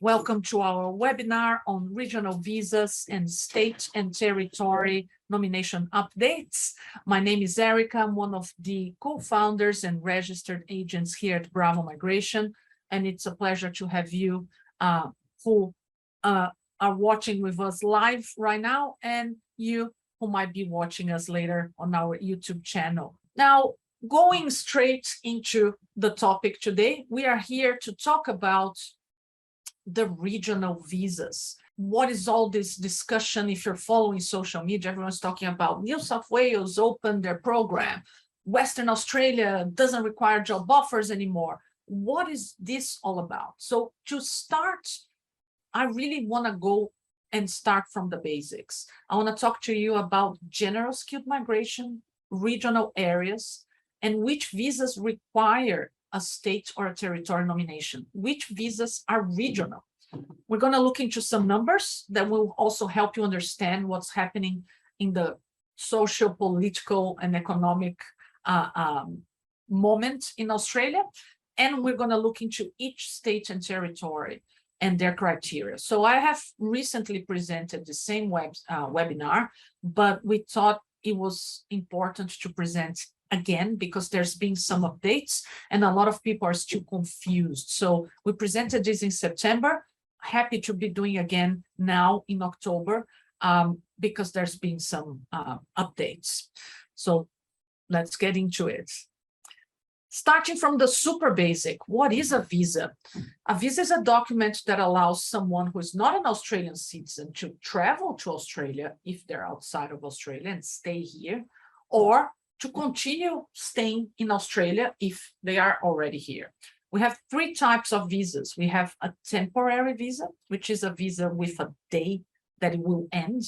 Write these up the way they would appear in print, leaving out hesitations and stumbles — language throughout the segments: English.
Welcome to our webinar on regional visas and state and territory nomination updates. My name is Erica. I'm one of the co-founders and registered agents here at Bravo Migration, and it's a pleasure to have you who are watching with us live right now, and you who might be watching us later on our YouTube channel. Now, going straight into the topic today, we are here to talk about the regional visas. What is all this discussion? If you're following social media, everyone's talking about New South Wales opened their program. Western Australia doesn't require job offers anymore. What is this all about? So to start, I really want to go and start from the basics. I want to talk to you about general skilled migration, regional areas, and which visas require a state or a territory nomination, which visas are regional. We're going to look into some numbers that will also help you understand what's happening in the social, political, and economic moment in Australia. And we're going to look into each state and territory and their criteria. So I have recently presented the same webinar, but we thought it was important to present again, because there's been some updates and a lot of people are still confused. So we presented this in September, happy to be doing again now in October, because there's been some updates. So let's get into it. Starting from the super basic, what is a visa? A visa is a document that allows someone who is not an Australian citizen to travel to Australia if they're outside of Australia and stay here, or to continue staying in Australia if they are already here. We have three types of visas. We have a temporary visa, which is a visa with a day that it will end.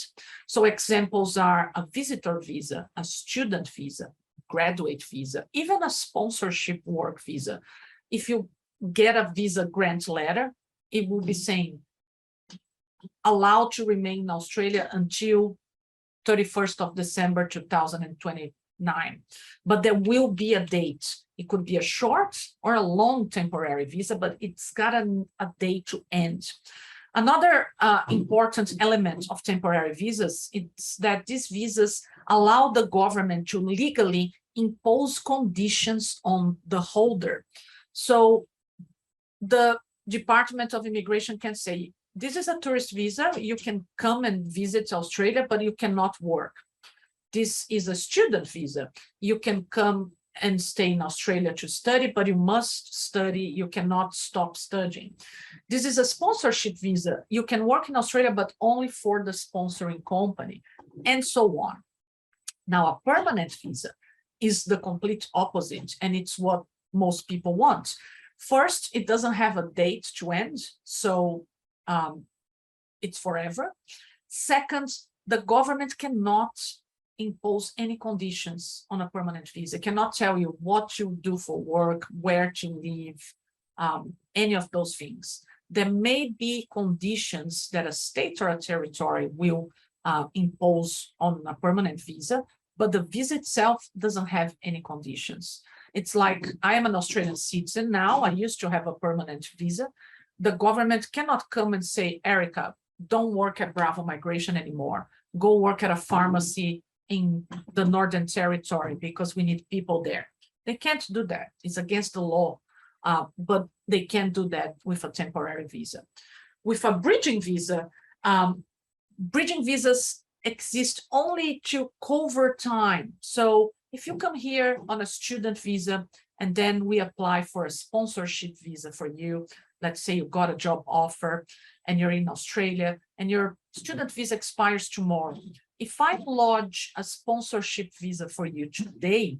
So examples are a visitor visa, a student visa, graduate visa, even a sponsorship work visa. If you get a visa grant letter, it will be saying allowed to remain in Australia until 31st of December 2029. But there will be a date. It could be a short or a long temporary visa, but it's got a date to end. Another important element of temporary visas is that these visas allow the government to legally impose conditions on the holder. So the Department of Immigration can say, this is a tourist visa, you can come and visit Australia, but you cannot work. This is a student visa. You can come and stay in Australia to study, but you must study. You cannot stop studying. This is a sponsorship visa. You can work in Australia, but only for the sponsoring company, and so on. Now, a permanent visa is the complete opposite, and it's what most people want. First, it doesn't have a date to end, so it's forever. Second, the government cannot impose any conditions on a permanent visa. It cannot tell you what to do for work, where to live, any of those things. There may be conditions that a state or a territory will impose on a permanent visa, but the visa itself doesn't have any conditions. It's like, I am an Australian citizen now, I used to have a permanent visa. The government cannot come and say, Erica, don't work at Bravo Migration anymore. Go work at a pharmacy in the Northern Territory because we need people there. They can't do that. It's against the law, but they can do that with a temporary visa. With a bridging visa, bridging visas exist only to cover time. So if you come here on a student visa and then we apply for a sponsorship visa for you, let's say you got a job offer and you're in Australia and your student visa expires tomorrow. If I lodge a sponsorship visa for you today,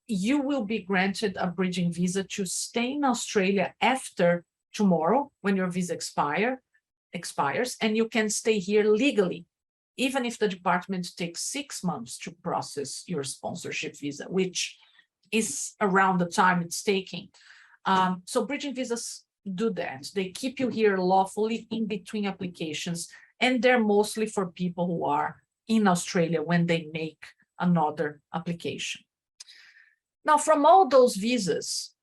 you will be granted a bridging visa to stay in Australia after tomorrow when your visa expires, and you can stay here legally, even if the department takes 6 months to process your sponsorship visa, which is around the time it's taking. So bridging visas do that. They keep you here lawfully in between applications, and they're mostly for people who are in Australia when they make another application. Now, from all those visas,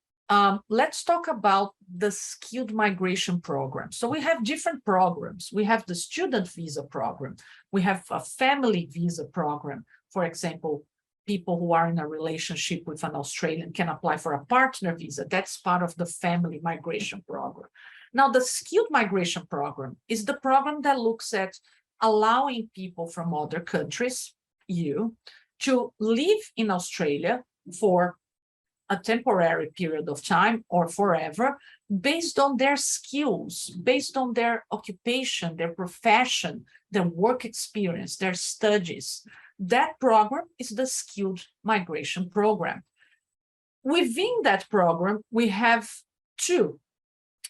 let's talk about the skilled migration program. So we have different programs. We have the student visa program. We have a family visa program. For example, people who are in a relationship with an Australian can apply for a partner visa. That's part of the family migration program. Now, the skilled migration program is the program that looks at allowing people from other countries, to live in Australia for a temporary period of time or forever, based on their skills, based on their occupation, their profession, their work experience, their studies. That program is the skilled migration program. Within that program, we have two.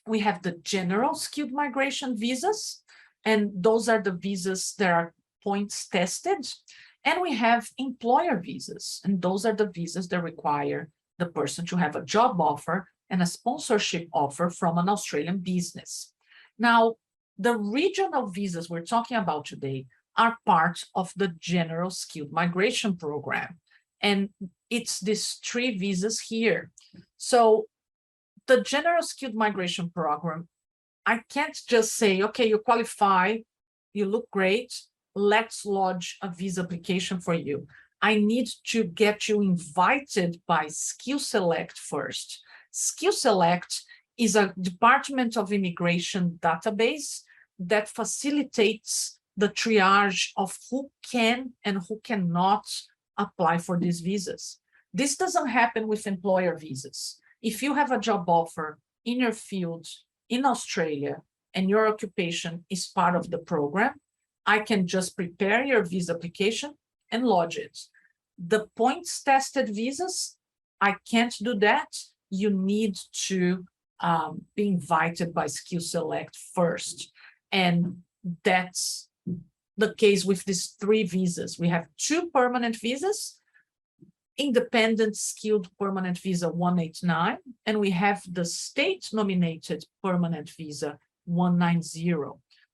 We have the general skilled migration visas, and those are the visas that are points tested. And we have employer visas, and those are the visas that require the person to have a job offer and a sponsorship offer from an Australian business. Now, the regional visas we're talking about today are part of the general skilled migration program. And it's these three visas here. So the general skilled migration program, I can't just say, okay, you qualify, you look great, let's lodge a visa application for you. I need to get you invited by SkillSelect first. SkillSelect is a Department of Immigration database that facilitates the triage of who can and who cannot apply for these visas. This doesn't happen with employer visas. If you have a job offer in your field in Australia and your occupation is part of the program, I can just prepare your visa application and lodge it. The points tested visas, I can't do that. You need to be invited by SkillSelect first. And that's the case with these three visas. We have two permanent visas, independent skilled permanent visa 189, and we have the state nominated permanent visa 190.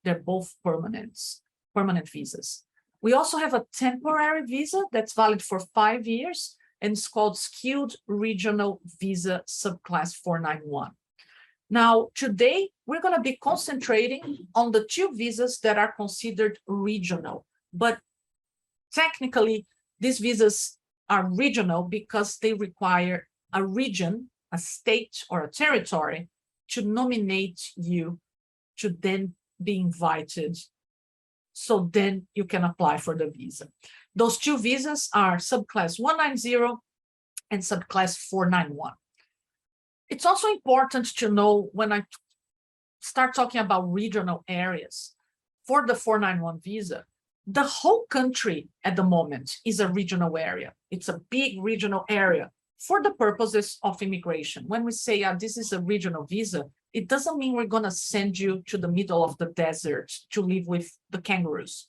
They're both permanent visas. We also have a temporary visa that's valid for 5 years, and it's called Skilled Regional Visa Subclass 491. Now, today, we're going to be concentrating on the two visas that are considered regional, but technically, these visas are regional because they require a region, a state, or a territory to nominate you to then be invited. So then you can apply for the visa. Those two visas are subclass 190 and subclass 491. It's also important to know when I start talking about regional areas for the 491 visa, the whole country at the moment is a regional area. It's a big regional area for the purposes of immigration. When we say this is a regional visa, it doesn't mean we're going to send you to the middle of the desert to live with the kangaroos.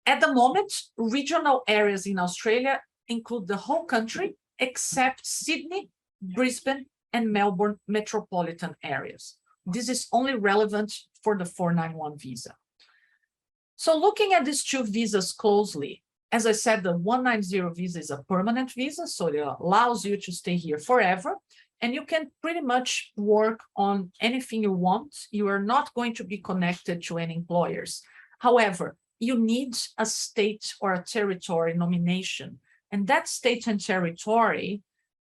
At the moment, regional areas in Australia include the whole country except Sydney, Brisbane, and Melbourne metropolitan areas. This is only relevant for the 491 visa. So looking at these two visas closely, as I said, the 190 visa is a permanent visa, so it allows you to stay here forever, and you can pretty much work on anything you want. You are not going to be connected to any employers. However, you need a state or a territory nomination, and that state and territory,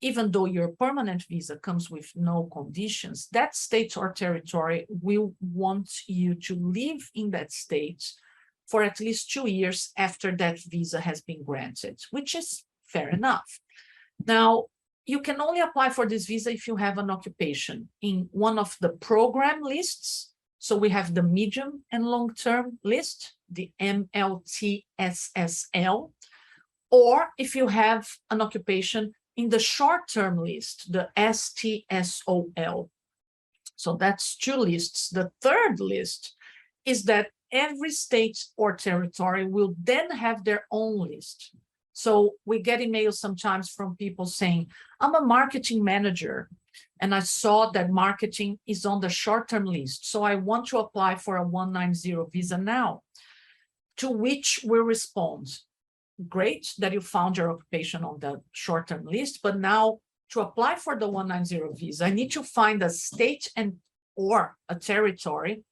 even though your permanent visa comes with no conditions, that state or territory will want you to live in that state for at least 2 years after that visa has been granted, which is fair enough. Now, you can only apply for this visa if you have an occupation in one of the program lists. So we have the medium and long-term list, the MLTSSL, or if you have an occupation in the short-term list, the STSOL. So that's two lists. The third list is that every state or territory will then have their own list. So we get emails sometimes from people saying, I'm a marketing manager, and I saw that marketing is on the short-term list, so I want to apply for a 190 visa now. To which we respond, great that you found your occupation on the short-term list, but now to apply for the 190 visa, I need to find a state and or a territory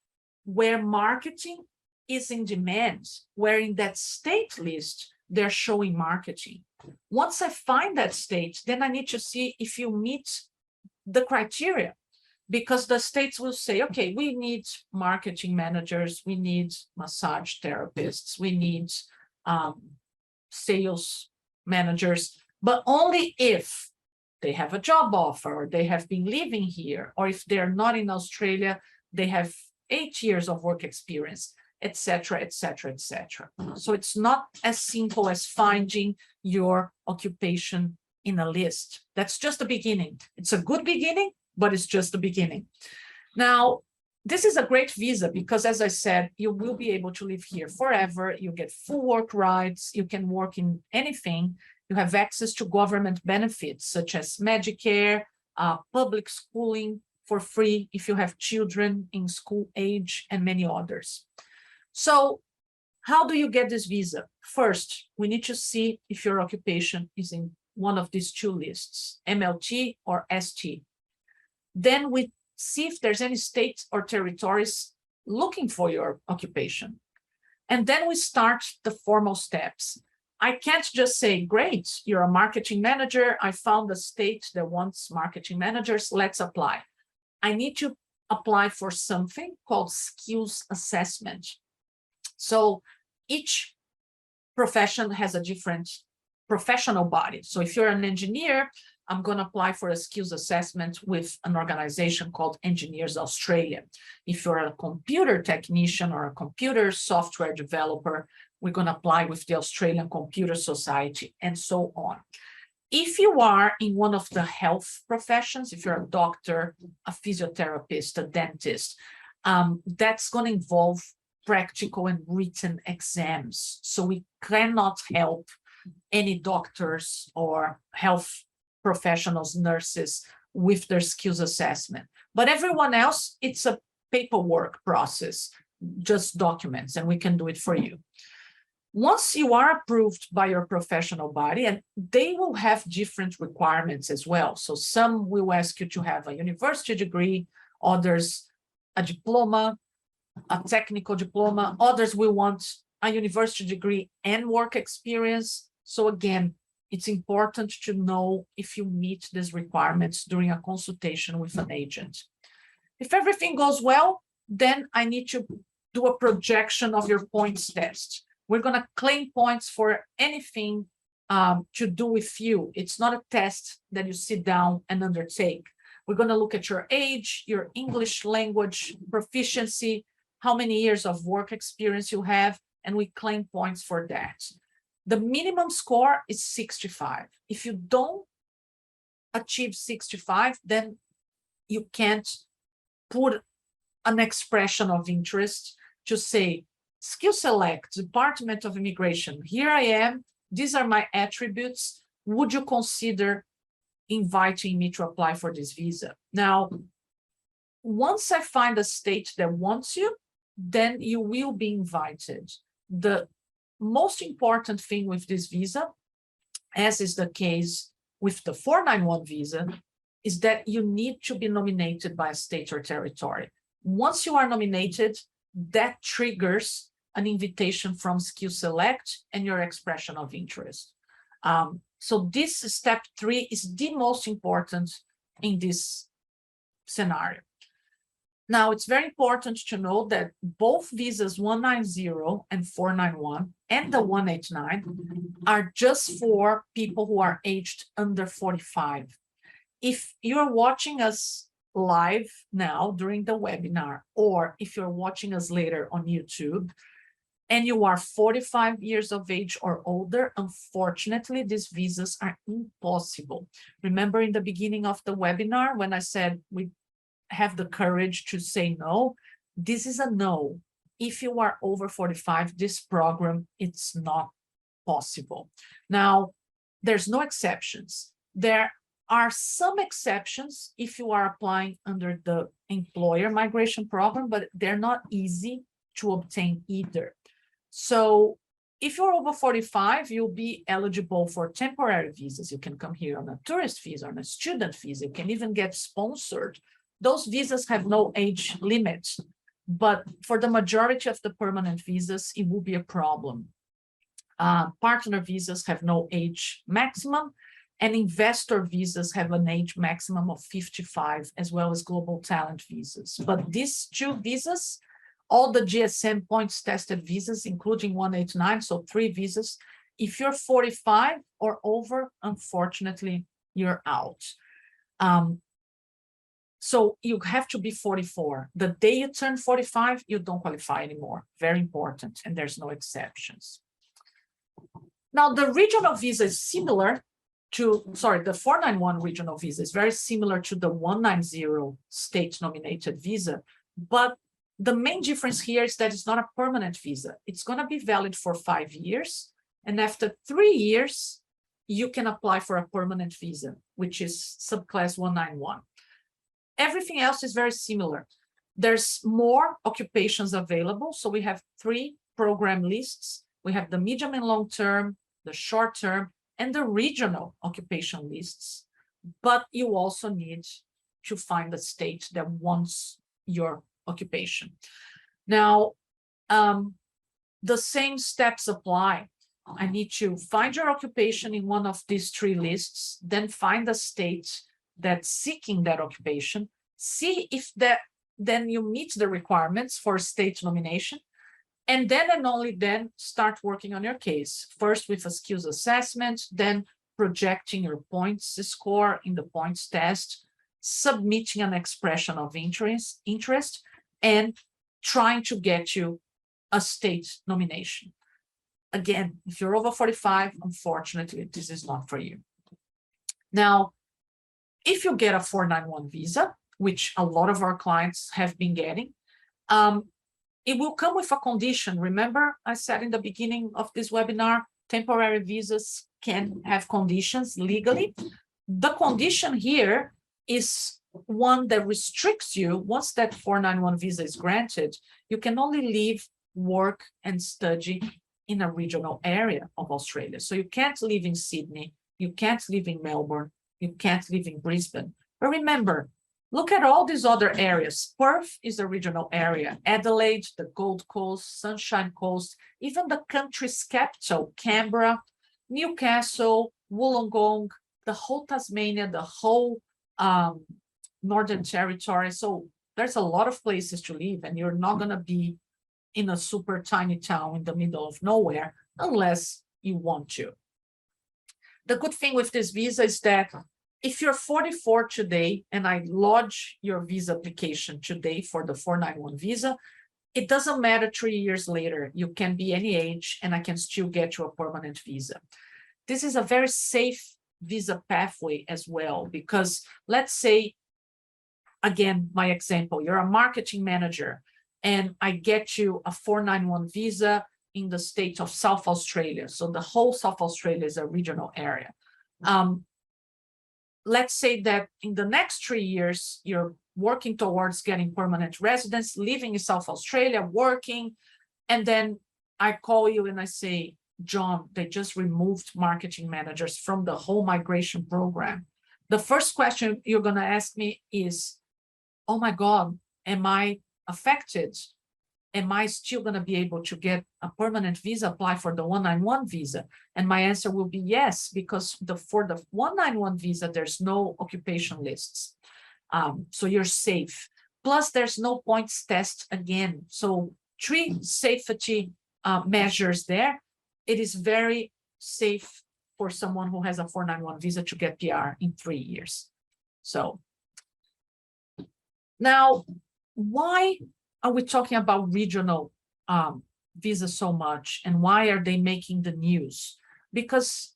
where marketing is in demand, where in that state list, they're showing marketing. Once I find that state, then I need to see if you meet the criteria, because the states will say, okay, we need marketing managers, we need massage therapists, we need sales managers, but only if they have a job offer, or they have been living here, or if they're not in Australia, they have 8 years of work experience, etc., etc., etc. So it's not as simple as finding your occupation in a list. That's just the beginning. It's a good beginning, but it's just the beginning. Now, this is a great visa because, as I said, you will be able to live here forever. You get full work rights. You can work in anything. You have access to government benefits such as Medicare, public schooling for free if you have children in school age, and many others. So how do you get this visa? First, we need to see if your occupation is in one of these two lists, MLT or ST. Then we see if there's any states or territories looking for your occupation. And then we start the formal steps. I can't just say, great, you're a marketing manager. I found a state that wants marketing managers. Let's apply. I need to apply for something called skills assessment. So each profession has a different professional body. So if you're an engineer, I'm going to apply for a skills assessment with an organization called Engineers Australia. If you're a computer technician or a computer software developer, we're going to apply with the Australian Computer Society, and so on. If you are in one of the health professions, if you're a doctor, a physiotherapist, a dentist, that's going to involve practical and written exams. So we cannot help any doctors or health professionals, nurses, with their skills assessment. But everyone else, it's a paperwork process, just documents, and we can do it for you. Once you are approved by your professional body, and they will have different requirements as well. So some will ask you to have a university degree, others a diploma, a technical diploma, others will want a university degree and work experience. So again, it's important to know if you meet these requirements during a consultation with an agent. If everything goes well, then I need to do a projection of your points test. We're going to claim points for anything to do with you. It's not a test that you sit down and undertake. We're going to look at your age, your English language proficiency, how many years of work experience you have, and we claim points for that. The minimum score is 65. If you don't achieve 65, then you can't put an expression of interest to say, Skill Select, Department of Immigration, here I am, these are my attributes. Would you consider inviting me to apply for this visa? Now, once I find a state that wants you, then you will be invited. The most important thing with this visa, as is the case with the 491 visa, is that you need to be nominated by a state or territory. Once you are nominated, that triggers an invitation from Skill Select and your expression of interest. So this step 3 is the most important in this scenario. Now, it's very important to know that both visas 190 and 491 and the 189 are just for people who are aged under 45. If you're watching us live now during the webinar, or if you're watching us later on YouTube, and you are 45 years of age or older, unfortunately, these visas are impossible. Remember in the beginning of the webinar when I said we have the courage to say no? This is a no. If you are over 45, this program, it's not possible. Now, there's no exceptions. There are some exceptions if you are applying under the employer migration program, but they're not easy to obtain either. So If you're over 45, you'll be eligible for temporary visas. You can come here on a tourist visa, on a student visa. You can even get sponsored. Those visas have no age limit, but for the majority of the permanent visas, it will be a problem. Partner visas have no age maximum, and investor visas have an age maximum of 55, as well as global talent visas. But these two visas, all the GSM points tested visas, including 189, so 3 visas, if you're 45 or over, unfortunately, you're out. So you have to be 44. The day you turn 45, you don't qualify anymore. Very important, and there's no exceptions. Now, the regional visa is similar to, sorry, the 491 regional visa is very similar to the 190 state-nominated visa, but the main difference here is that it's not a permanent visa. It's going to be valid for 5 years, and after 3 years, you can apply for a permanent visa, which is subclass 191. Everything else is very similar. There's more occupations available, so we have 3 program lists. We have the medium and long term, the short term, and the regional occupation lists. But you also need to find a state that wants your occupation. Now, the same steps apply. I need to find your occupation in one of these 3 lists, then find a state that's seeking that occupation, see if that then you meet the requirements for state nomination, and then and only then start working on your case, first with a skills assessment, then projecting your points score in the points test, submitting an expression of interest, and trying to get you a state nomination. Again, if you're over 45, unfortunately, this is not for you. Now, if you get a 491 visa, which a lot of our clients have been getting, it will come with a condition. Remember, I said in the beginning of this webinar, temporary visas can have conditions legally. The condition here is one that restricts you. Once that 491 visa is granted, you can only live, work, and study in a regional area of Australia. So you can't live in Sydney, you can't live in Melbourne, you can't live in Brisbane. But remember, look at all these other areas. Perth is a regional area. Adelaide, the Gold Coast, Sunshine Coast, even the country's capital, Canberra, Newcastle, Wollongong, the whole Tasmania, the whole Northern Territory. So there's a lot of places to live, and you're not going to be in a super tiny town in the middle of nowhere unless you want to. The good thing with this visa is that if you're 44 today and I lodge your visa application today for the 491 visa, it doesn't matter 3 years later. You can be any age and I can still get you a permanent visa. This is a very safe visa pathway as well, because let's say, again, my example, you're a marketing manager and I get you a 491 visa in the state of South Australia. So the whole South Australia is a regional area. Let's say that in the next 3 years, you're working towards getting permanent residence, living in South Australia, working, and then I call you and I say, John, they just removed marketing managers from the whole migration program. The first question you're going to ask me is, oh my God, am I affected? Am I still going to be able to get a permanent visa, apply for the 191 visa? And my answer will be yes, because for the 191 visa, there's no occupation lists. So you're safe. Plus, there's no points test again. So 3 safety measures there. It is very safe for someone who has a 491 visa to get PR in 3 years. So now, why are we talking about regional visas so much, and why are they making the news? Because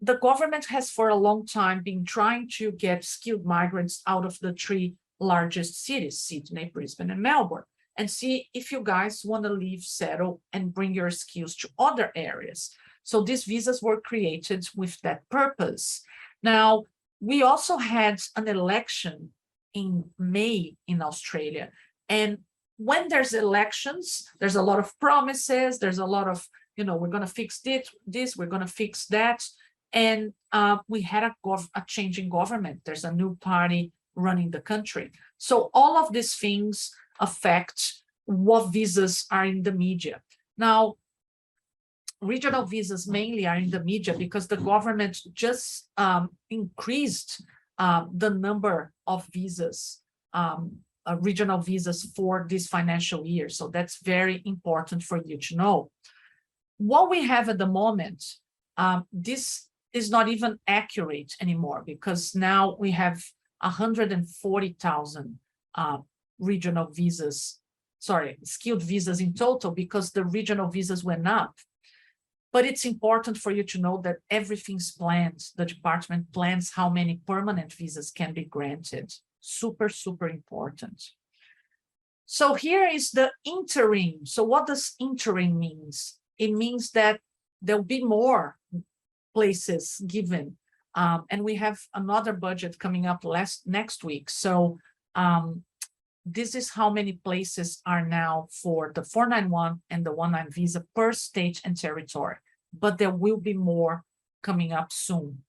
the government has for a long time been trying to get skilled migrants out of the 3 largest cities, Sydney, Brisbane, and Melbourne, and see if you guys want to leave, settle, and bring your skills to other areas. So these visas were created with that purpose. Now, we also had an election in May in Australia, and when there's elections, there's a lot of promises, there's a lot of we're going to fix this, we're going to fix that. And we had a change in government. There's a new party running the country. So all of these things affect what visas are in the media. Now, regional visas mainly are in the media because the government just increased the number of visas, regional visas for this financial year. So that's very important for you to know. What we have at the moment, this is not even accurate anymore because now we have 140,000 regional visas, skilled visas in total, because the regional visas went up. But it's important for you to know that everything's planned. The department plans how many permanent visas can be granted. Super, super important. So here is the interim. So what does interim means? It means that there'll be more places given. And we have another budget coming up next week. So this is how many places are now for the 491 and the 19 visa per state and territory, but there will be more coming up soon.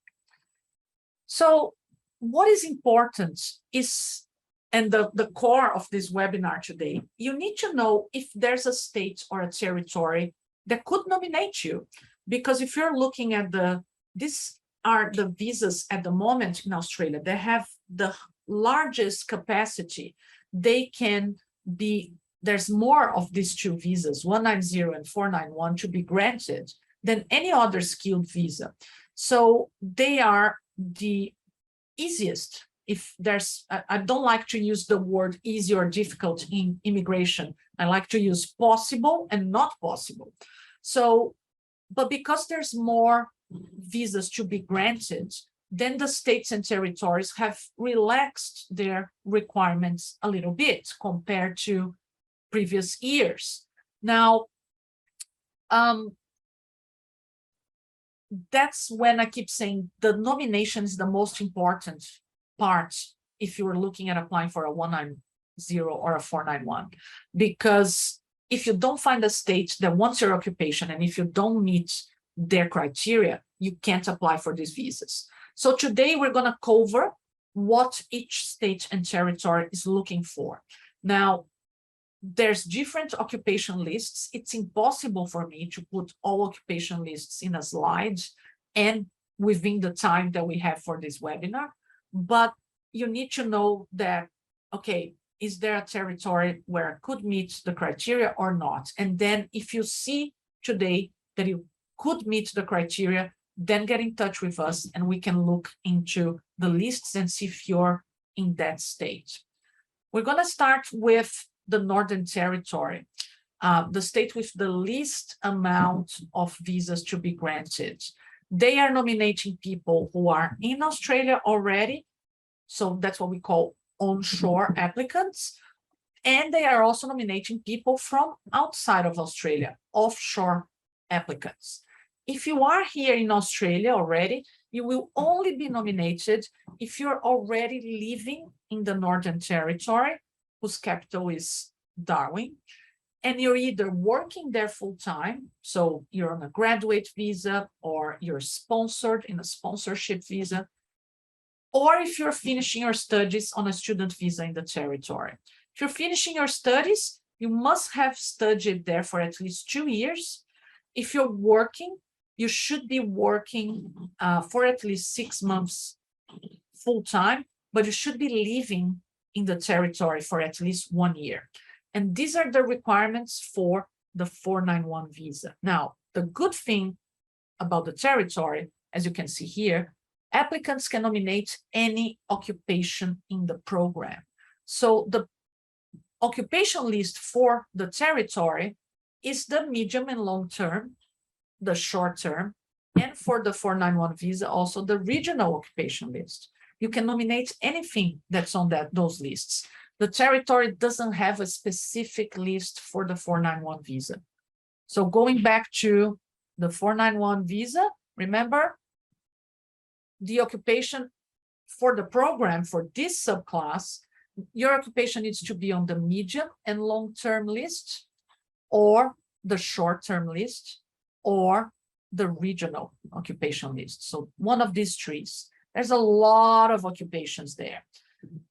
So what is important is, and the core of this webinar today, you need to know if there's a state or a territory that could nominate you. Because if you're looking at these are the visas at the moment in Australia, they have the largest capacity. They can be, there's more of these two visas, 190 and 491, to be granted than any other skilled visa. So they are the easiest. If there's, I don't like to use the word easy or difficult in immigration. I like to use possible and not possible. So, but because there's more visas to be granted, then the states and territories have relaxed their requirements a little bit compared to previous years. Now, that's when I keep saying the nomination is the most important part if you're looking at applying for a 190 or a 491. Because if you don't find a state that wants your occupation, and if you don't meet their criteria, you can't apply for these visas. So today we're going to cover what each state and territory is looking for. Now, there's different occupation lists. It's impossible for me to put all occupation lists in a slide and within the time that we have for this webinar. But you need to know that, okay, is there a territory where I could meet the criteria or not? And then if you see today that you could meet the criteria, then get in touch with us and we can look into the lists and see if you're in that state. We're going to start with the Northern Territory, the state with the least amount of visas to be granted. They are nominating people who are in Australia already. So that's what we call onshore applicants. And they are also nominating people from outside of Australia, offshore applicants. If you are here in Australia already, you will only be nominated if you're already living in the Northern Territory, whose capital is Darwin, and you're either working there full-time, so you're on a graduate visa, or you're sponsored in a sponsorship visa, or if you're finishing your studies on a student visa in the territory. If you're finishing your studies, you must have studied there for at least 2 years. If you're working, you should be working for at least 6 months full-time, but you should be living in the territory for at least 1 year. And these are the requirements for the 491 visa. Now, the good thing about the territory, as you can see here, applicants can nominate any occupation in the program. So the occupation list for the territory is the medium and long term, the short term, and for the 491 visa, also the regional occupation list. You can nominate anything that's on those lists. The territory doesn't have a specific list for the 491 visa. So going back to the 491 visa, remember, the occupation for the program for this subclass, your occupation needs to be on the medium and long-term list or the short-term list. or the regional occupation list. So one of these trees. There's a lot of occupations there.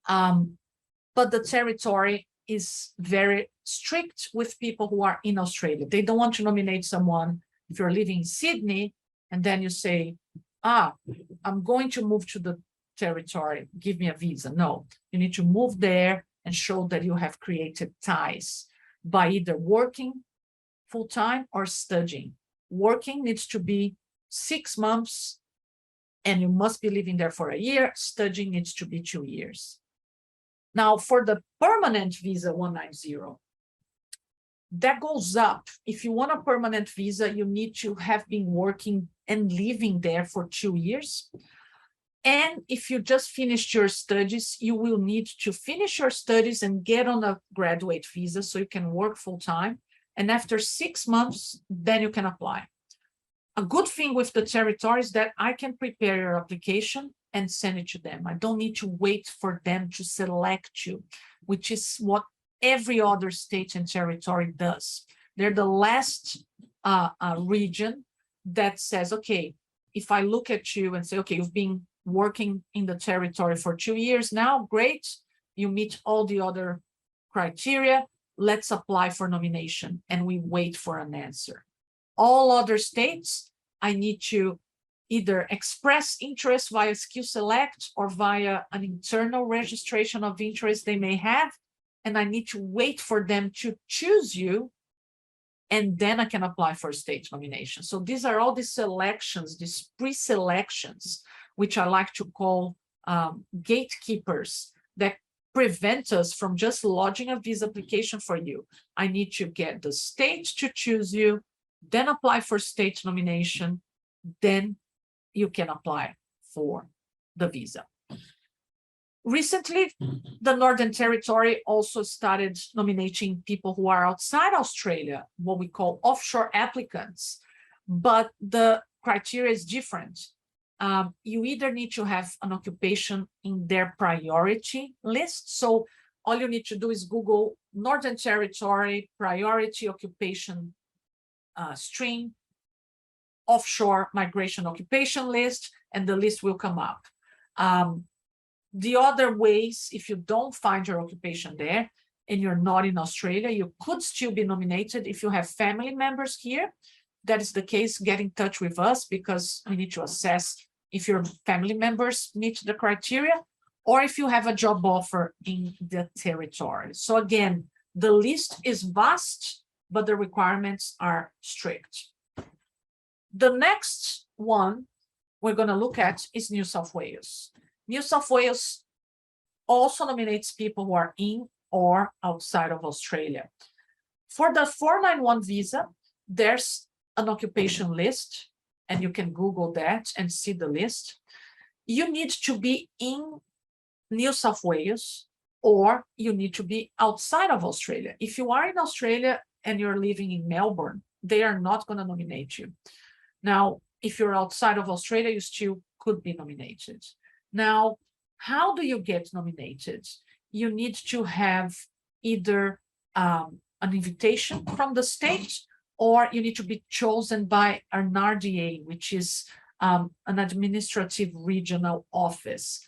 But the territory is very strict with people who are in Australia. They don't want to nominate someone if you're living in Sydney and then you say, I'm going to move to the territory, give me a visa. No, you need to move there and show that you have created ties by either working full-time or studying. Working needs to be 6 months and you must be living there for a year. Studying needs to be 2 years. Now, for the permanent visa 190, that goes up. If you want a permanent visa, you need to have been working and living there for 2 years. And if you just finished your studies, you will need to finish your studies and get on a graduate visa so you can work full-time. And after 6 months, then you can apply. A good thing with the territory is that I can prepare your application and send it to them. I don't need to wait for them to select you, which is what every other state and territory does. They're the last region that says, okay, if I look at you and say, okay, you've been working in the territory for 2 years now, great, you meet all the other criteria, let's apply for nomination, and we wait for an answer. All other states, I need to either express interest via skill select or via an internal registration of interest they may have, and I need to wait for them to choose you, and then I can apply for state nomination. So these are all these selections, these pre-selections, which I like to call gatekeepers that prevent us from just lodging a visa application for you. I need to get the state to choose you, then apply for state nomination, then you can apply for the visa. Recently, the Northern Territory also started nominating people who are outside Australia, what we call offshore applicants, but the criteria is different. You either need to have an occupation in their priority list. So all you need to do is Google Northern Territory priority occupation stream, offshore migration occupation list, and the list will come up. The other ways, if you don't find your occupation there and you're not in Australia, you could still be nominated if you have family members here. That is the case, get in touch with us because we need to assess if your family members meet the criteria or if you have a job offer in the territory. So again, the list is vast, but the requirements are strict. The next one we're going to look at is New South Wales. New South Wales also nominates people who are in or outside of Australia. For the 491 visa, there's an occupation list, and you can Google that and see the list. You need to be in New South Wales or you need to be outside of Australia. If you are in Australia and you're living in Melbourne, they are not going to nominate you. Now, if you're outside of Australia, you still could be nominated. Now, how do you get nominated? You need to have either an invitation from the state or you need to be chosen by an RDA, which is an administrative regional office.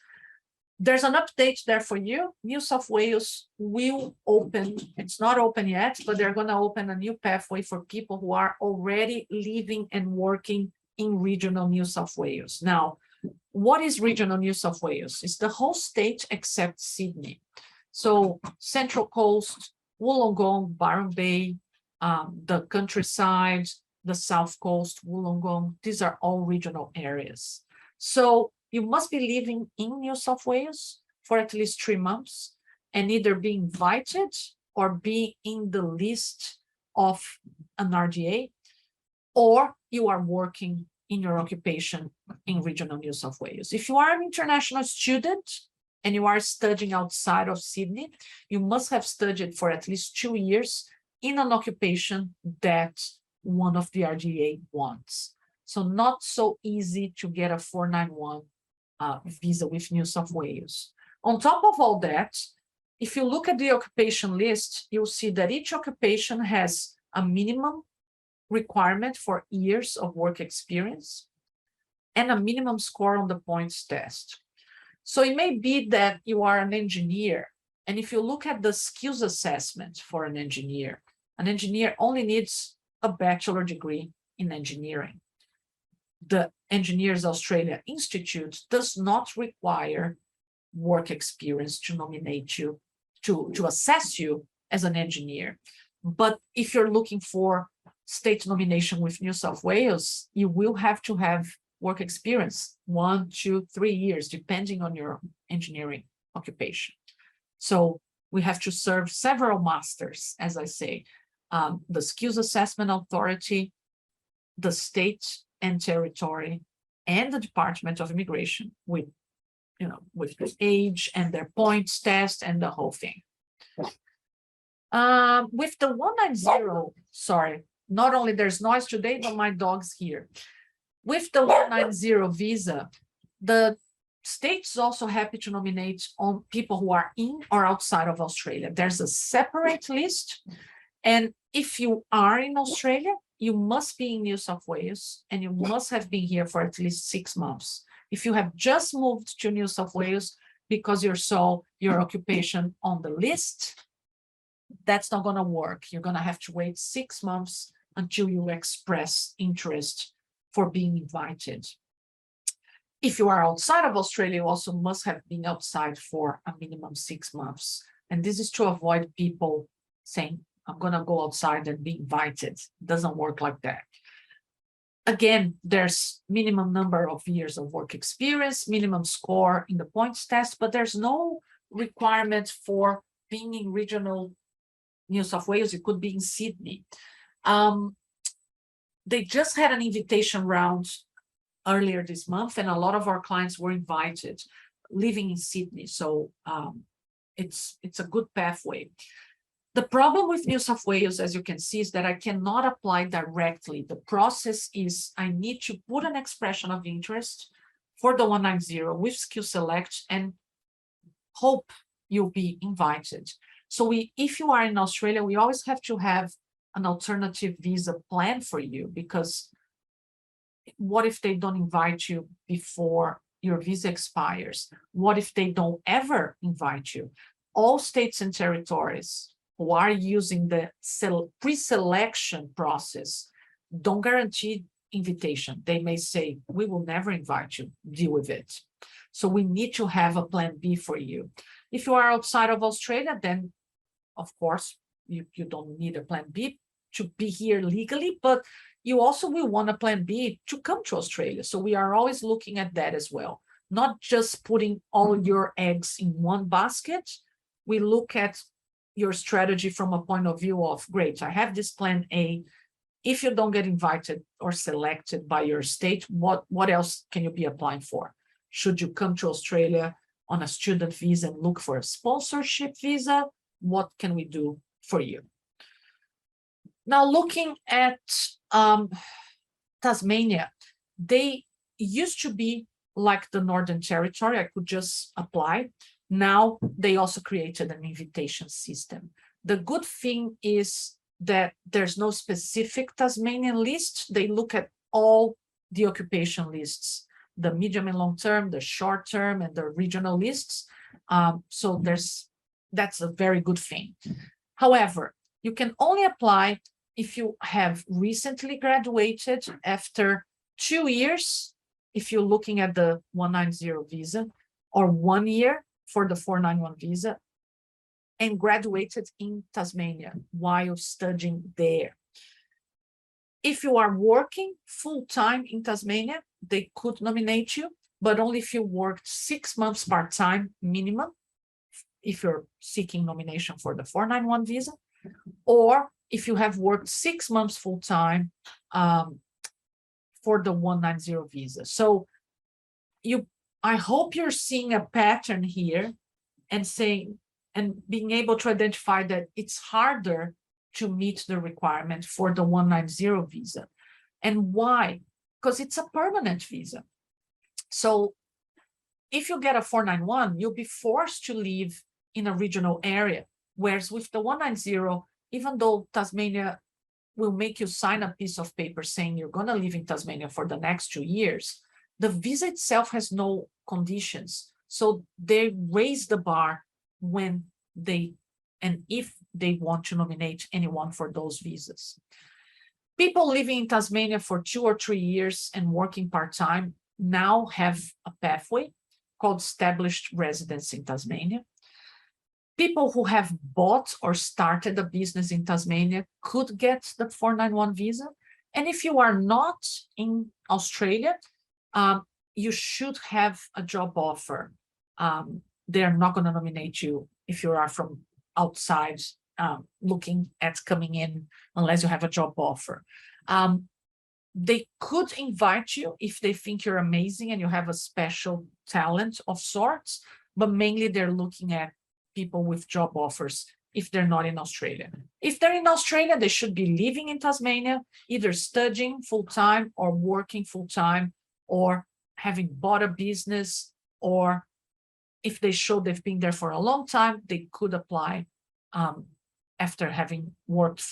There's an update there for you. New South Wales will open, it's not open yet, but they're going to open a new pathway for people who are already living and working in regional New South Wales. Now, what is regional New South Wales? It's the whole state except Sydney. So Central Coast, Wollongong, Byron Bay, the countryside, the South Coast, Wollongong, these are all regional areas. So you must be living in New South Wales for at least 3 months and either be invited or be in the list of an RDA, or you are working in your occupation in regional New South Wales. If you are an international student and you are studying outside of Sydney, you must have studied for at least 2 years in an occupation that one of the RDA wants. So not so easy to get a 491 visa with New South Wales. On top of all that, if you look at the occupation list, you'll see that each occupation has a minimum requirement for years of work experience, and a minimum score on the points test. So it may be that you are an engineer, and if you look at the skills assessment for an engineer only needs a bachelor degree in engineering. The Engineers Australia Institute does not require work experience to nominate you, to assess you as an engineer. But if you're looking for state nomination with New South Wales, you will have to have work experience, 1, 2, 3 years, depending on your engineering occupation. So we have to serve several masters, as I say, the Skills Assessment Authority, the state and territory, and the Department of Immigration with the age and their points test and the whole thing. With the 190, sorry, not only there's noise today, but my dog's here. With the 190 visa, the state's also happy to nominate on people who are in or outside of Australia. There's a separate list. And if you are in Australia, you must be in New South Wales and you must have been here for at least 6 months. If you have just moved to New South Wales because you saw your occupation on the list, that's not going to work. You're going to have to wait 6 months until you express interest for being invited. If you are outside of Australia, you also must have been outside for a minimum 6 months. And this is to avoid people saying, I'm going to go outside and be invited. It doesn't work like that. Again, there's minimum number of years of work experience, minimum score in the points test, but there's no requirement for being in regional New South Wales. It could be in Sydney. They just had an invitation round earlier this month, and a lot of our clients were invited living in Sydney. So it's a good pathway. The problem with New South Wales, as you can see, is that I cannot apply directly. The process is I need to put an expression of interest for the 190 with Skill Select and hope you'll be invited. So if you are in Australia, we always have to have an alternative visa plan for you, because what if they don't invite you before your visa expires? What if they don't ever invite you? All states and territories who are using the pre-selection process don't guarantee invitation. They may say, we will never invite you, deal with it. So we need to have a plan B for you. If you are outside of Australia, then of course, you don't need a plan B to be here legally, but you also will want a plan B to come to Australia. So we are always looking at that as well. Not just putting all your eggs in one basket. We look at your strategy from a point of view of, great, I have this plan A. If you don't get invited or selected by your state, what else can you be applying for? Should you come to Australia on a student visa and look for a sponsorship visa? What can we do for you? Now, looking at Tasmania, they used to be like the Northern Territory. I could just apply. Now they also created an invitation system. The good thing is that there's no specific Tasmanian list. They look at all the occupation lists, the medium and long term, the short term, and the regional lists. So that's a very good thing. However, you can only apply if you have recently graduated after 2 years, if you're looking at the 190 visa, or 1 year for the 491 visa, and graduated in Tasmania while studying there. If you are working full-time in Tasmania, they could nominate you, but only if you worked 6 months part-time minimum, if you're seeking nomination for the 491 visa, or if you have worked 6 months full-time for the 190 visa. So I hope you're seeing a pattern here and being able to identify that it's harder to meet the requirement for the 190 visa. And why? Because it's a permanent visa. So if you get a 491, you'll be forced to live in a regional area. Whereas with the 190, even though Tasmania will make you sign a piece of paper saying you're going to live in Tasmania for the next 2 years, the visa itself has no conditions. So they raise the bar when they, and if they want to nominate anyone for those visas. People living in Tasmania for 2 or 3 years and working part-time now have a pathway called established residence in Tasmania. People who have bought or started a business in Tasmania could get the 491 visa. And if you are not in Australia, you should have a job offer. They're not going to nominate you if you are from outside looking at coming in unless you have a job offer. They could invite you if they think you're amazing and you have a special talent of sorts, but mainly they're looking at people with job offers if they're not in Australia. If they're in Australia, they should be living in Tasmania, either studying full-time or working full-time, or having bought a business, or if they show they've been there for a long time, they could apply after having worked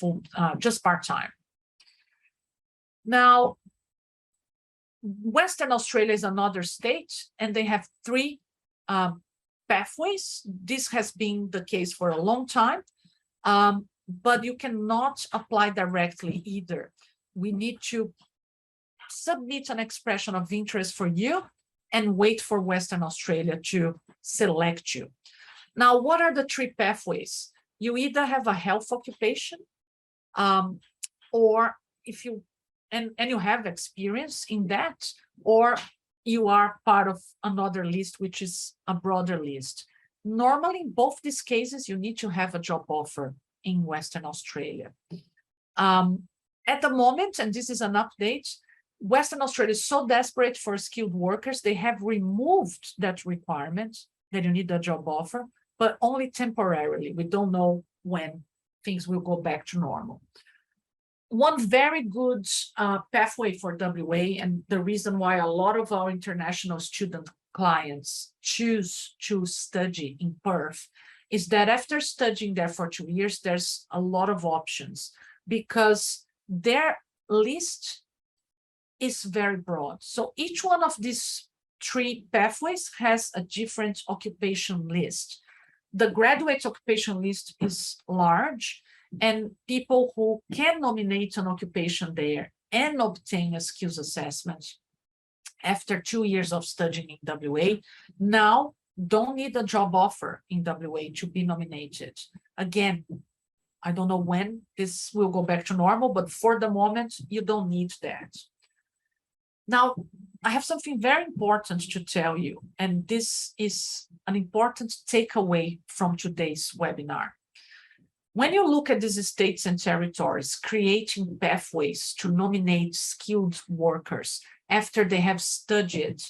just part-time. Now, Western Australia is another state, and they have 3 pathways. This has been the case for a long time, but you cannot apply directly either. We need to submit an expression of interest for you and wait for Western Australia to select you. Now, what are the 3 pathways? You either have a health occupation, or if you, and you have experience in that, or you are part of another list, which is a broader list. Normally, in both these cases, you need to have a job offer in Western Australia. At the moment, and this is an update, Western Australia is so desperate for skilled workers, they have removed that requirement that you need a job offer, but only temporarily. We don't know when things will go back to normal. One very good pathway for WA, and the reason why a lot of our international student clients choose to study in Perth, is that after studying there for 2 years, there's a lot of options because their list is very broad. So each one of these 3 pathways has a different occupation list. The graduate occupation list is large, and people who can nominate an occupation there and obtain a skills assessment after 2 years of studying in WA now don't need a job offer in WA to be nominated. Again, I don't know when this will go back to normal, but for the moment, you don't need that. Now, I have something very important to tell you, and this is an important takeaway from today's webinar. When you look at these states and territories creating pathways to nominate skilled workers after they have studied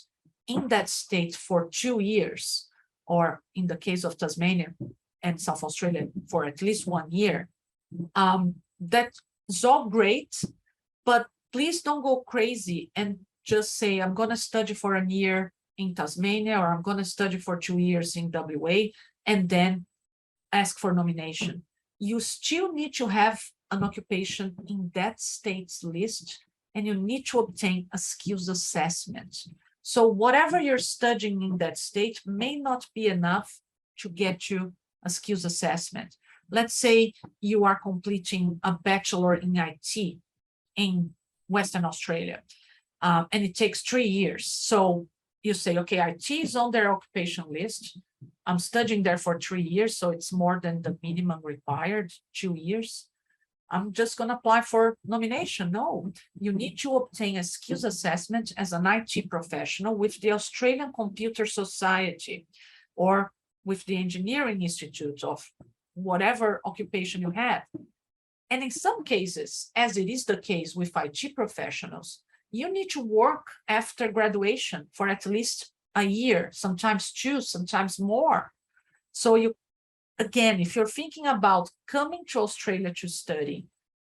in that state for 2 years, or in the case of Tasmania and South Australia for at least 1 year, that's all great, but please don't go crazy and just say, I'm going to study for a year in Tasmania, or I'm going to study for 2 years in WA, and then ask for nomination. You still need to have an occupation in that state's list, and you need to obtain a skills assessment. So whatever you're studying in that state may not be enough to get you a skills assessment. Let's say you are completing a bachelor in IT in Western Australia, and it takes 3 years. So you say, okay, IT is on their occupation list. I'm studying there for 3 years, so it's more than the minimum required, 2 years. I'm just going to apply for nomination. No, you need to obtain a skills assessment as an IT professional with the Australian Computer Society or with the Engineering Institute of whatever occupation you have. And in some cases, as it is the case with IT professionals, you need to work after graduation for at least a year, sometimes 2, sometimes more. So you, again, if you're thinking about coming to Australia to study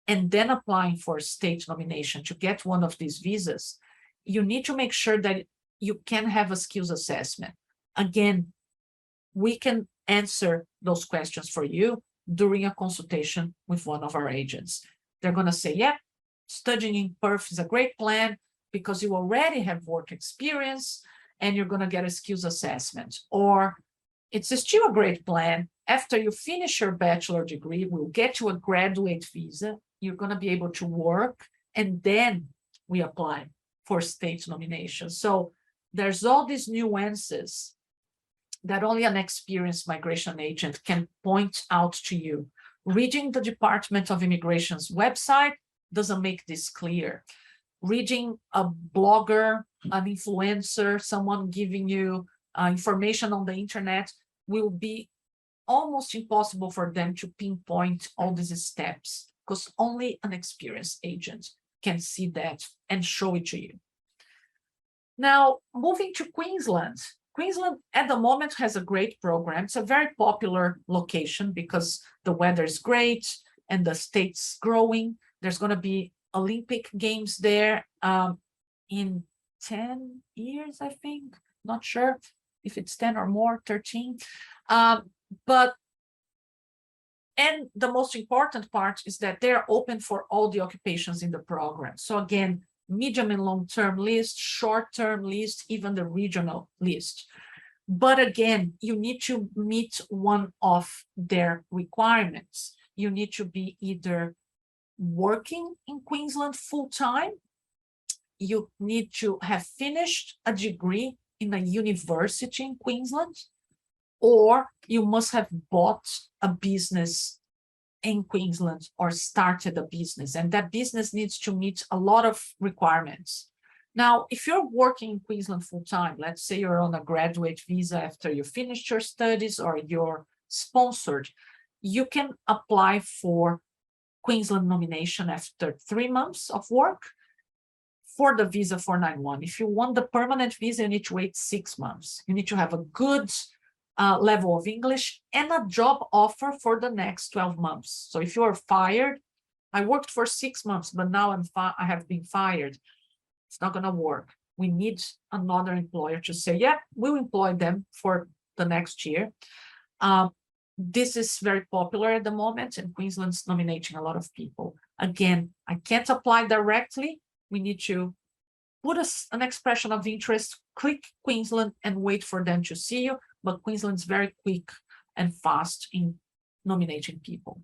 and then applying for state nomination to get one of these visas, you need to make sure that you can have a skills assessment. Again, we can answer those questions for you during a consultation with one of our agents. They're going to say, yeah, studying in Perth is a great plan because you already have work experience and you're going to get a skills assessment. Or it's still a great plan. After you finish your bachelor degree, we'll get you a graduate visa. You're going to be able to work, and then we apply for state nomination. So there's all these nuances that only an experienced migration agent can point out to you. Reading the Department of Immigration's website doesn't make this clear. Reading a blogger, an influencer, someone giving you information on the internet will be almost impossible for them to pinpoint all these steps, because only an experienced agent can see that and show it to you. Now, moving to Queensland. Queensland at the moment has a great program. It's a very popular location because the weather is great and the state's growing. There's going to be Olympic Games there in 10 years, I think. Not sure if it's 10 or more, 13. But the most important part is that they're open for all the occupations in the program. So again, medium and long-term list, short-term list, even the regional list. But again, you need to meet one of their requirements. You need to be either working in Queensland full-time, you need to have finished a degree in a university in Queensland, or you must have bought a business in Queensland or started a business, and that business needs to meet a lot of requirements. Now, if you're working in Queensland full-time, let's say you're on a graduate visa after you finished your studies or you're sponsored, you can apply for Queensland nomination after 3 months of work for the visa 491. If you want the permanent visa, you need to wait 6 months. You need to have a good level of English and a job offer for the next 12 months. So if you are fired, I worked for 6 months, but now I have been fired. It's not going to work. We need another employer to say, yeah, we'll employ them for the next year. This is very popular at the moment, and Queensland's nominating a lot of people. Again, I can't apply directly. We need to put an expression of interest, click Queensland, and wait for them to see you. But Queensland's very quick and fast in nominating people.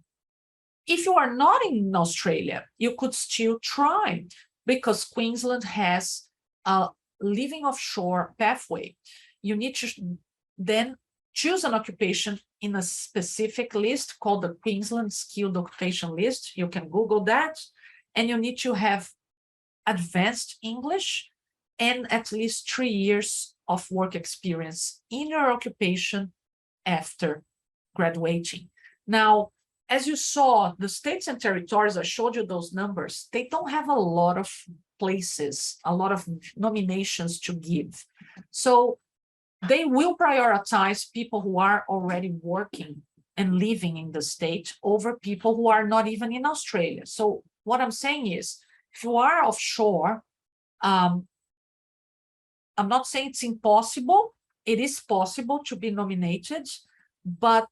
If you are not in Australia, you could still try, because Queensland has a living offshore pathway. You need to then choose an occupation in a specific list called the Queensland Skilled Occupation List. You can Google that, and you need to have advanced English and at least 3 years of work experience in your occupation after graduating. Now, as you saw, the states and territories, I showed you those numbers, they don't have a lot of places, a lot of nominations to give. So they will prioritize people who are already working and living in the state over people who are not even in Australia. So what I'm saying is, if you are offshore, I'm not saying it's impossible. It is possible to be nominated, but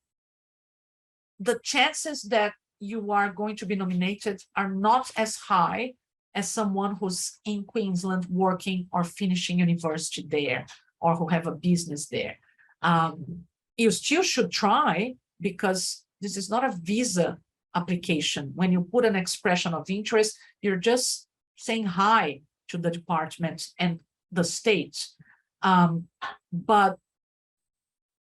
the chances that you are going to be nominated are not as high as someone who's in Queensland working or finishing university there, or who have a business there. You still should try, because this is not a visa application. When you put an expression of interest, you're just saying hi to the department and the state. But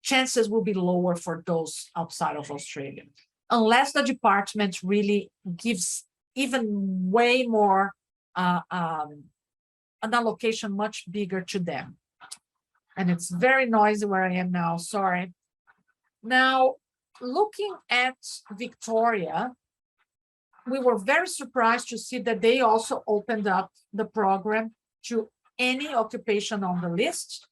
chances will be lower for those outside of Australia, unless the department really gives even way more, an allocation much bigger to them. And it's very noisy where I am now, sorry. Now, looking at Victoria, we were very surprised to see that they also opened up the program to any occupation on the list,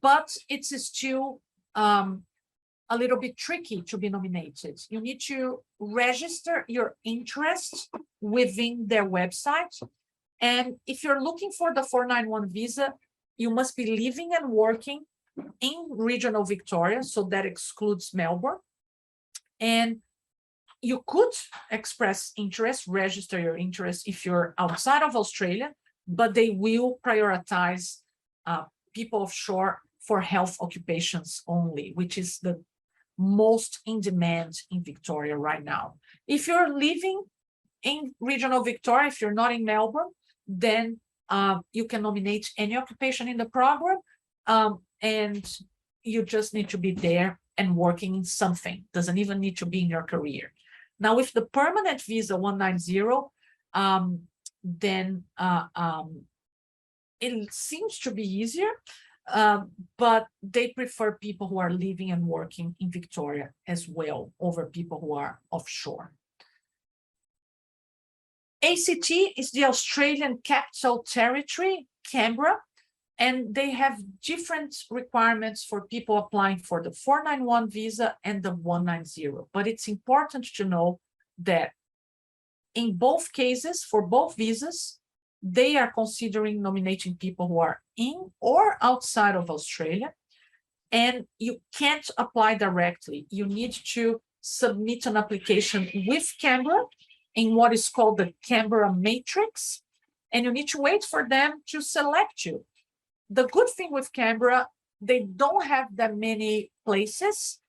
but it's still a little bit tricky to be nominated. You need to register your interest within their website. And if you're looking for the 491 visa, you must be living and working in regional Victoria, so that excludes Melbourne. And You could express interest, register your interest if you're outside of Australia, but they will prioritize people offshore for health occupations only, which is the most in demand in Victoria right now. If you're living in regional Victoria, if you're not in Melbourne, then you can nominate any occupation in the program, and you just need to be there and working in something. Doesn't even need to be in your career. Now, with the permanent visa 190, then it seems to be easier, but they prefer people who are living and working in Victoria as well over people who are offshore. ACT is the Australian Capital Territory, Canberra, and they have different requirements for people applying for the 491 visa and the 190. But it's important to know that in both cases, for both visas, they are considering nominating people who are in or outside of Australia, and you can't apply directly. You need to submit an application with Canberra in what is called the Canberra Matrix, and you need to wait for them to select you. The good thing with Canberra, they don't have that many places,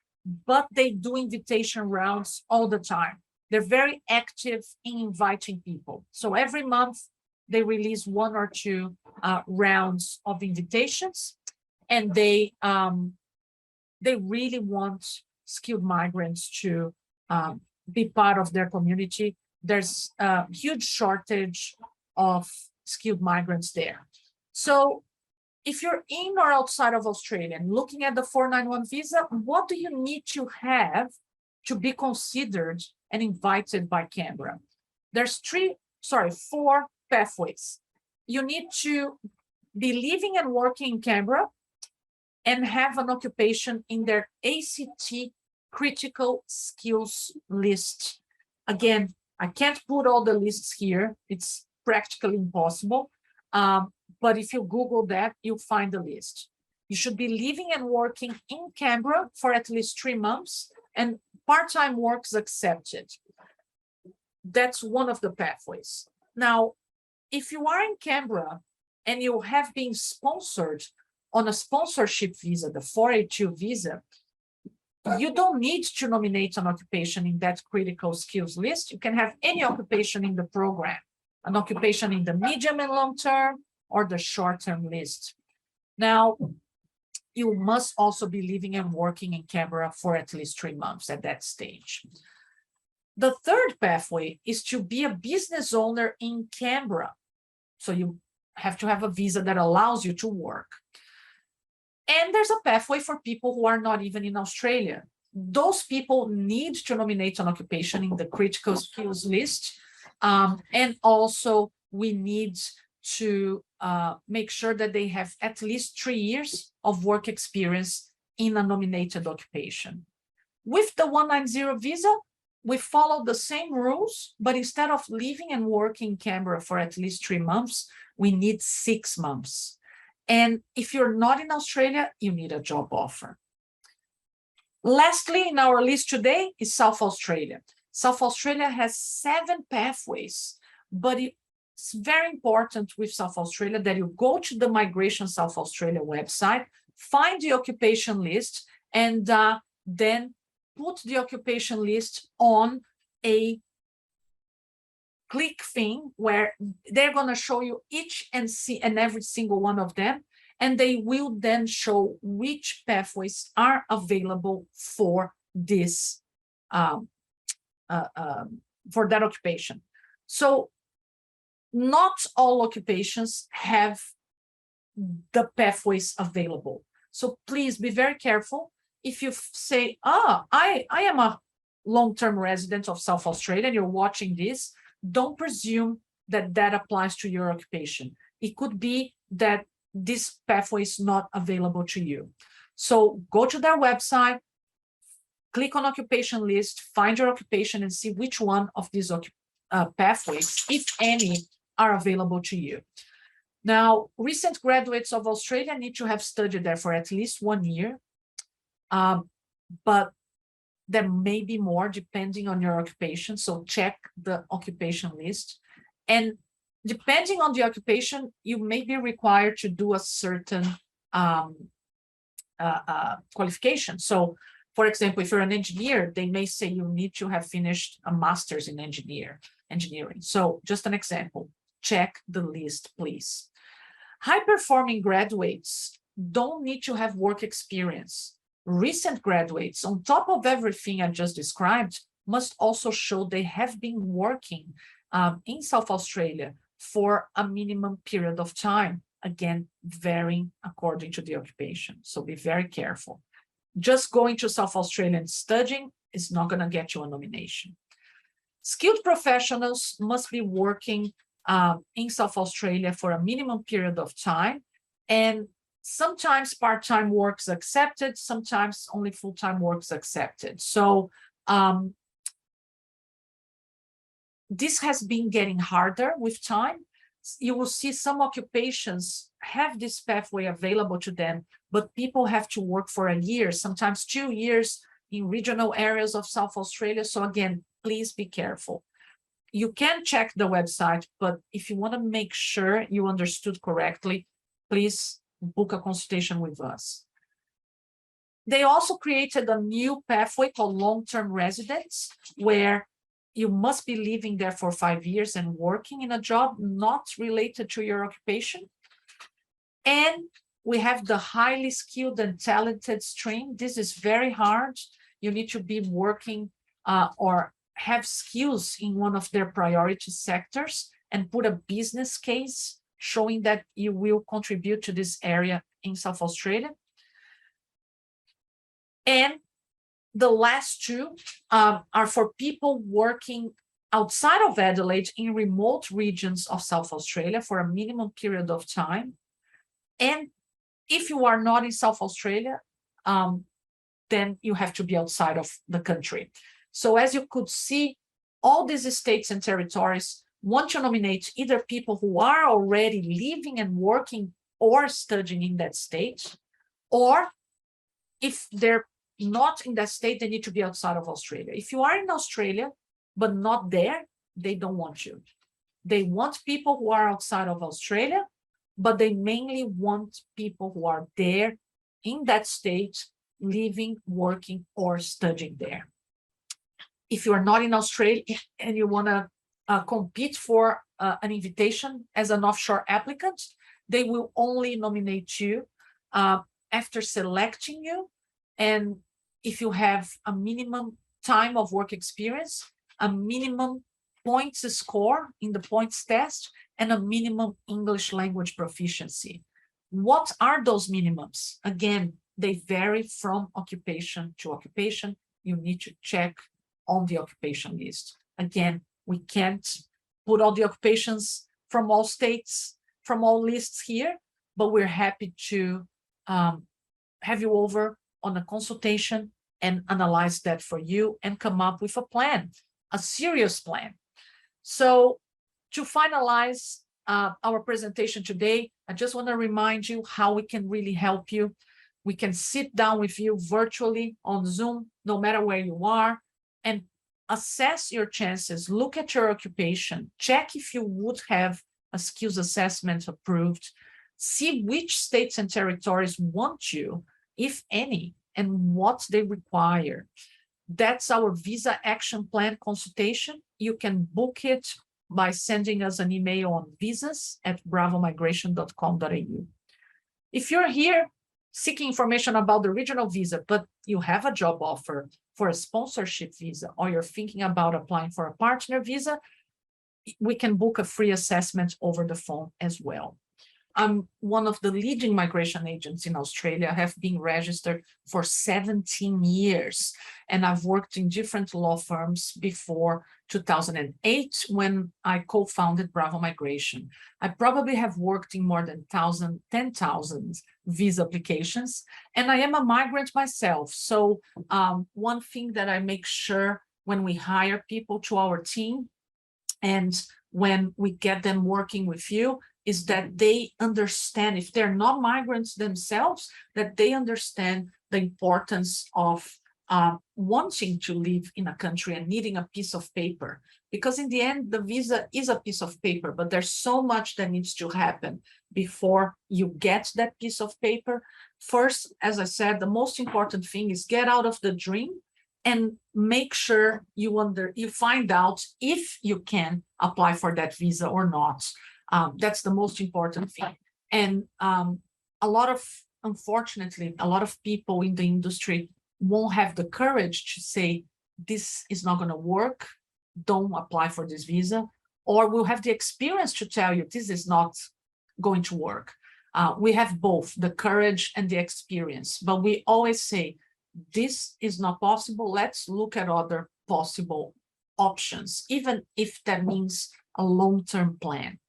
but they do invitation rounds all the time. They're very active in inviting people. So every month they release 1 or 2 rounds of invitations, and they really want skilled migrants to be part of their community. There's a huge shortage of skilled migrants there. So if you're in or outside of Australia and looking at the 491 visa, what do you need to have to be considered and invited by Canberra? There's 4 pathways. You need to be living and working in Canberra and have an occupation in their ACT critical skills list. Again, I can't put all the lists here. It's practically impossible. But if you Google that, you'll find the list. You should be living and working in Canberra for at least 3 months, and part-time work is accepted. That's one of the pathways. Now, if you are in Canberra and you have been sponsored on a sponsorship visa, the 482 visa, you don't need to nominate an occupation in that critical skills list. You can have any occupation in the program, an occupation in the medium and long term or the short term list. Now, you must also be living and working in Canberra for at least 3 months at that stage. The third pathway is to be a business owner in Canberra. So you have to have a visa that allows you to work. And there's a pathway for people who are not even in Australia. Those people need to nominate an occupation in the critical skills list. And also we need to make sure that they have at least 3 years of work experience in a nominated occupation. With the 190 visa, we follow the same rules, but instead of living and working in Canberra for at least 3 months, we need 6 months. And if you're not in Australia, you need a job offer. Lastly, in our list today is South Australia. South Australia has 7 pathways, but it's very important with South Australia that you go to the Migration South Australia website, find the occupation list, and then put the occupation list on a click thing where they're going to show you each and every single one of them, and they will then show which pathways are available for this for that occupation. So not all occupations have the pathways available. So please be very careful. If you say, I am a long-term resident of South Australia and you're watching this, don't presume that that applies to your occupation. It could be that this pathway is not available to you. So go to their website, click on occupation list, find your occupation and see which one of these pathways, if any, are available to you. Now, recent graduates of Australia need to have studied there for at least 1 year. But There may be more depending on your occupation, so check the occupation list. And depending on the occupation, you may be required to do a certain qualification. So, for example, if you're an engineer, they may say you need to have finished a master's in engineering. So just an example, check the list, please. High-performing graduates don't need to have work experience. Recent graduates, on top of everything I just described, must also show they have been working in South Australia for a minimum period of time, again, varying according to the occupation. So be very careful. Just going to South Australia and studying is not going to get you a nomination. Skilled professionals must be working in South Australia for a minimum period of time, and sometimes part-time work's accepted, sometimes only full-time work's accepted. So this has been getting harder with time. You will see some occupations have this pathway available to them, but people have to work for a year, sometimes 2 years in regional areas of South Australia. So again, please be careful. You can check the website, but if you want to make sure you understood correctly, please book a consultation with us. They also created a new pathway called long-term residence, where you must be living there for 5 years and working in a job not related to your occupation. And we have the highly skilled and talented stream. This is very hard. You need to be working or have skills in one of their priority sectors and put a business case showing that you will contribute to this area in South Australia. And the last two are for people working outside of Adelaide in remote regions of South Australia for a minimum period of time. And if you are not in South Australia, then you have to be outside of the country. So as you could see, all these states and territories want to nominate either people who are already living and working or studying in that state, or if they're not in that state, they need to be outside of Australia. If you are in Australia, but not there, they don't want you. They want people who are outside of Australia, but they mainly want people who are there in that state, living, working, or studying there. If you are not in Australia and you want to compete for an invitation as an offshore applicant, they will only nominate you after selecting you. And if you have a minimum time of work experience, a minimum points score in the points test, and a minimum English language proficiency. What are those minimums? Again, they vary from occupation to occupation. You need to check on the occupation list. Again, we can't put all the occupations from all states, from all lists here, but we're happy to have you over on a consultation and analyze that for you and come up with a plan, a serious plan. So to finalize our presentation today, I just want to remind you how we can really help you. We can sit down with you virtually on Zoom, no matter where you are, and assess your chances, look at your occupation, check if you would have a skills assessment approved, see which states and territories want you, if any, and what they require. That's our Visa Action Plan consultation. You can book it by sending us an email on visas@bravomigration.com.au. If you're here seeking information about the regional visa, but you have a job offer for a sponsorship visa, or you're thinking about applying for a partner visa, we can book a free assessment over the phone as well. I'm one of the leading migration agents in Australia. I have been registered for 17 years, and I've worked in different law firms before 2008 when I co-founded Bravo Migration. I probably have worked in more than 10,000 visa applications, and I am a migrant myself. So one thing that I make sure when we hire people to our team and when we get them working with you is that they understand, if they're not migrants themselves, that they understand the importance of wanting to live in a country and needing a piece of paper, because in the end, the visa is a piece of paper, but there's so much that needs to happen before you get that piece of paper. First, as I said, the most important thing is get out of the dream and make sure you find out if you can apply for that visa or not. That's the most important thing. And unfortunately, a lot of people in the industry won't have the courage to say, this is not going to work, don't apply for this visa, or will have the experience to tell you this is not going to work. We have both the courage and the experience, but we always say, this is not possible, let's look at other possible options, even if that means a long-term plan.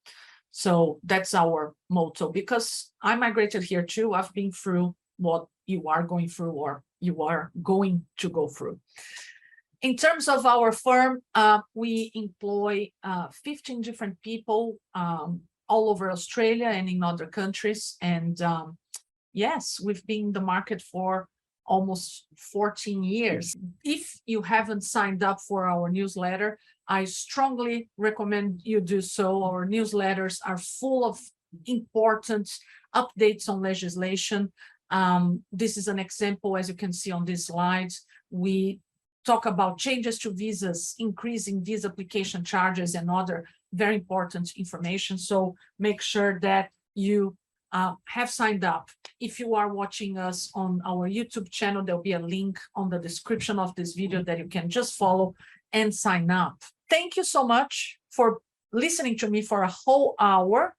So that's our motto, because I migrated here too. I've been through what you are going through or you are going to go through. In terms of our firm, we employ 15 different people all over Australia and in other countries. And yes, we've been in the market for almost 14 years. If you haven't signed up for our newsletter, I strongly recommend you do so. Our newsletters are full of important updates on legislation. This is an example, as you can see on these slides. We talk about changes to visas, increasing visa application charges, and other very important information. So make sure that you have signed up. If you are watching us on our YouTube channel, there'll be a link on the description of this video that you can just follow and sign up. Thank you so much for listening to me for a whole hour.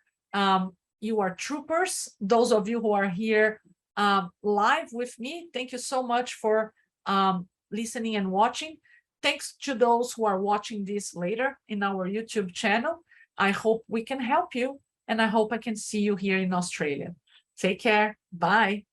You are troopers. Those of you who are here live with me, thank you so much for listening and watching. Thanks to those who are watching this later in our YouTube channel. I hope we can help you, and I hope I can see you here in Australia. Take care. Bye.